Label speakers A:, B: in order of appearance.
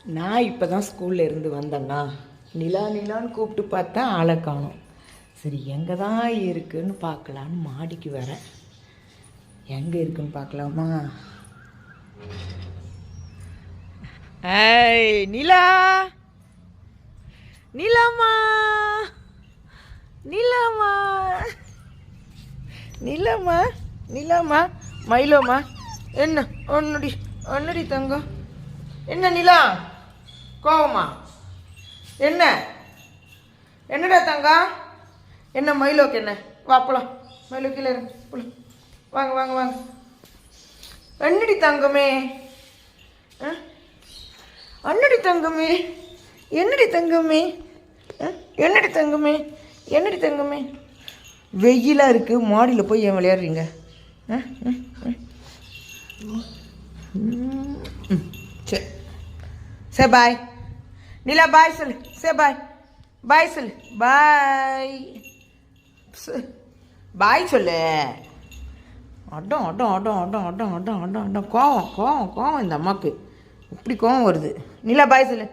A: நான் இப்போ தான் ஸ்கூல்ல இருந்து வந்தேன்னா நிலா நிலான்னு கூப்பிட்டு பார்த்தா ஆளை காணோம். சரி எங்கே தான் இருக்குன்னு பார்க்கலான்னு மாடிக்கு வரேன். எங்கே இருக்குன்னு பார்க்கலாமா? ஏய் நிலா, நிலாமா, நிலாமா, நிலாமா, நிலாமா, மயிலோமா, என்ன ஒன்னுடி ஒன்னுடி தங்கம், என்ன நிலா கோவமா, என்ன என்னடா தங்கம், என்ன மயிலோக்கு என்ன, வா போலாம், மயிலோ கீழே இருக்கு போலாம், வாங்க வாங்க வாங்க, என்னடி தங்கமே, அண்ணடி தங்கமே, என்னடி தங்கமே, என்னடி தங்கமே, என்னடி தங்கமே, வெயிலாக இருக்குது, மாடியில் போய் ஏன் விளையாடுறீங்க? சரி சரி பாய் நிலா, பாய் சொல்லு, சரி பாய், பாய் சொல்லு, பாய் பாய் சொல்லு. அடம் அடம் அடம் அடம் அடம் அடம் அடம் அடம், கோவம் கோவம் கோவம், இந்த அம்மாவுக்கு இப்படி கோவம் வருது. நிலா பாய் சொல்லு.